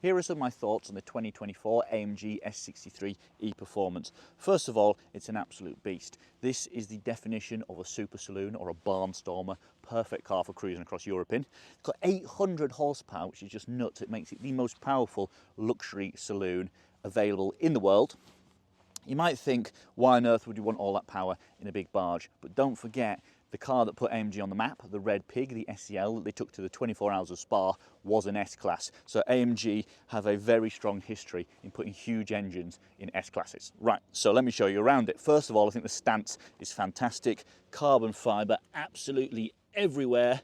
Here are some of my thoughts on the 2024 AMG S63 E Performance. First of all, it's an absolute beast. This is the definition of a super saloon or a barnstormer. Perfect car for cruising across Europe in. It's got 800 horsepower, which is just nuts. It makes it the most powerful luxury saloon available in the world. You might think, why on earth would you want all that power in a big barge? But don't forget, the car that put AMG on the map, the Red Pig, the SEL that they took to the 24 Hours of Spa, was an S-Class. So AMG have a very strong history in putting huge engines in S-Classes. Right, so let me show you around it. First of all, I think the stance is fantastic. Carbon fibre absolutely everywhere.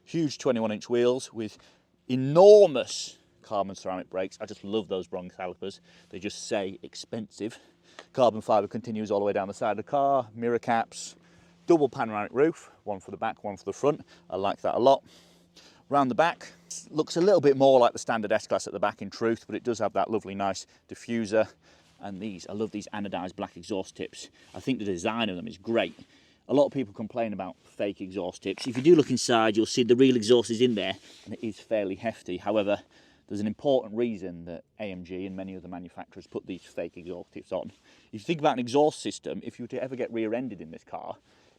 Huge 21-inch wheels with enormous carbon ceramic brakes. I just love those bronze calipers. They just say expensive. Carbon fibre continues all the way down the side of the car. Mirror caps. Double panoramic roof, one for the back, one for the front. I like that a lot. Round the back, looks a little bit more like the standard S-Class at the back in truth, but it does have that lovely nice diffuser. And these, I love these anodized black exhaust tips. I think the design of them is great. A lot of people complain about fake exhaust tips. If you do look inside, you'll see the real exhaust is in there, and it is fairly hefty. However, there's an important reason that AMG and many other manufacturers put these fake exhaust tips on. If you think about an exhaust system, if you were to ever get rear-ended in this car,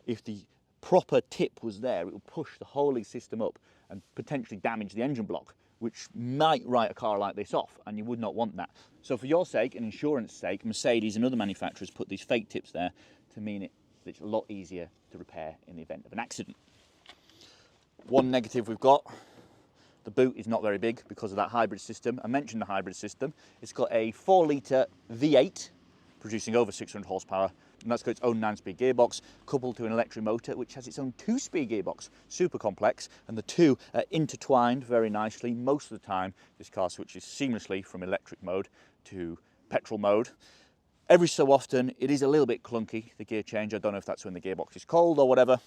if the proper tip was there, it would push the whole system up and potentially damage the engine block, which might write a car like this off, and you would not want that. So for your sake and insurance sake, Mercedes and other manufacturers put these fake tips there to mean it's a lot easier to repair in the event of an accident. One negative we've got, the boot is not very big because of that hybrid system. I mentioned the hybrid system. It's got a 4-litre V8 producing over 600 horsepower, and that's got its own 9-speed gearbox coupled to an electric motor which has its own 2-speed gearbox. Super complex, and the two are intertwined very nicely. Most of the time this car switches seamlessly from electric mode to petrol mode. Every so often it is a little bit clunky, the gear change. I don't know if that's when the gearbox is cold or whatever,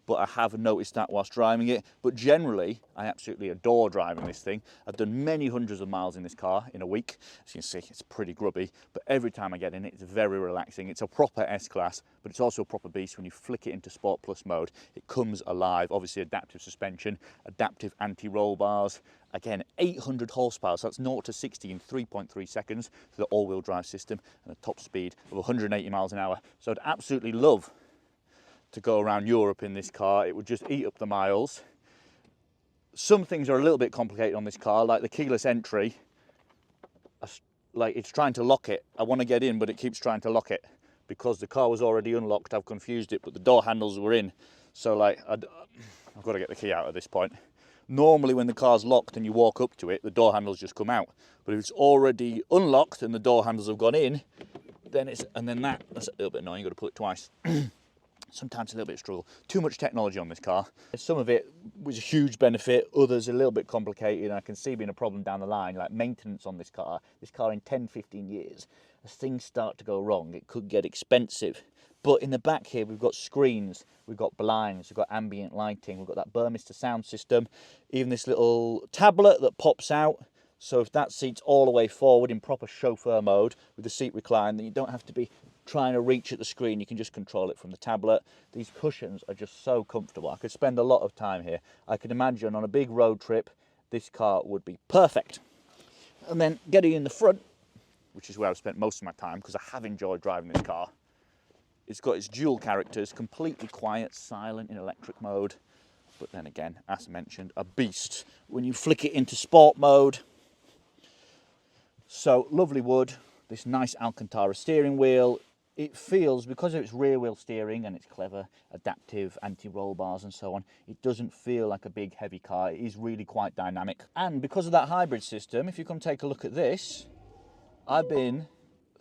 but I have noticed that whilst driving it. But generally, I absolutely adore driving this thing. I've done many hundreds of miles in this car in a week. As you can see, it's pretty grubby, but every time I get in it, it's very relaxing. It's a proper S-Class, but it's also a proper beast. When you flick it into Sport Plus mode, it comes alive. Obviously, adaptive suspension, adaptive anti-roll bars. Again, 800 horsepower, so that's 0 to 60 in 3.3 seconds for the all-wheel drive system, and a top speed of 180 miles an hour. So I'd absolutely love to go around Europe in this car. It would just eat up the miles. Some things are a little bit complicated on this car, like the keyless entry. Like, it's trying to lock it. I want to get in, but it keeps trying to lock it because the car was already unlocked. I've confused it, but the door handles were in. So like, I've got to get the key out at this point. Normally when the car's locked and you walk up to it, the door handles just come out. But if it's already unlocked and the door handles have gone in, then that's a little bit annoying. You've got to pull it twice. Sometimes a little bit of struggle. Too much technology on this car. Some of it was a huge benefit, others a little bit complicated, and I can see being a problem down the line, like maintenance on this car. This car in 10, 15 years, as things start to go wrong, it could get expensive. But in the back here, we've got screens, we've got blinds, we've got ambient lighting, we've got that Burmester sound system, even this little tablet that pops out. So if that seat's all the way forward in proper chauffeur mode with the seat reclined, then you don't have to be trying to reach at the screen. You can just control it from the tablet. These cushions are just so comfortable. I could spend a lot of time here. I could imagine on a big road trip, this car would be perfect. And then getting in the front, which is where I've spent most of my time because I have enjoyed driving this car. It's got its dual characters, completely quiet, silent in electric mode. But then again, as mentioned, a beast when you flick it into sport mode. So lovely wood, this nice Alcantara steering wheel. It feels, because of its rear wheel steering and its clever adaptive anti-roll bars and so on, it doesn't feel like a big heavy car. It is really quite dynamic. And because of that hybrid system, if you come take a look at this, I've been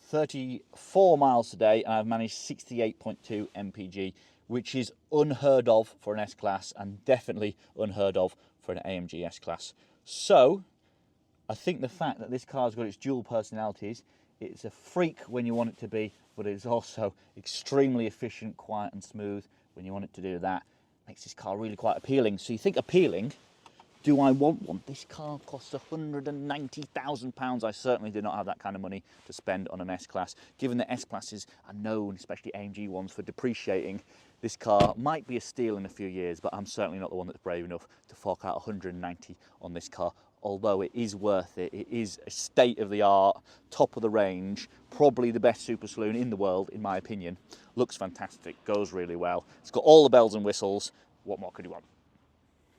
34 miles today and I've managed 68.2 mpg, which is unheard of for an S-Class and definitely unheard of for an AMG S-Class. So I think the fact that this car's got its dual personalities, it's a freak when you want it to be, but it's also extremely efficient, quiet and smooth when you want it to do that. Makes this car really quite appealing. So you think appealing, do I want one? This car costs £190,000. I certainly do not have that kind of money to spend on an S-Class. Given that S-Classes are known, especially AMG ones, for depreciating, this car might be a steal in a few years, but I'm certainly not the one that's brave enough to fork out 190 on this car although it is worth it. It is a state-of-the-art, top of the range, probably the best super saloon in the world, in my opinion. Looks fantastic, goes really well. It's got all the bells and whistles. What more could you want?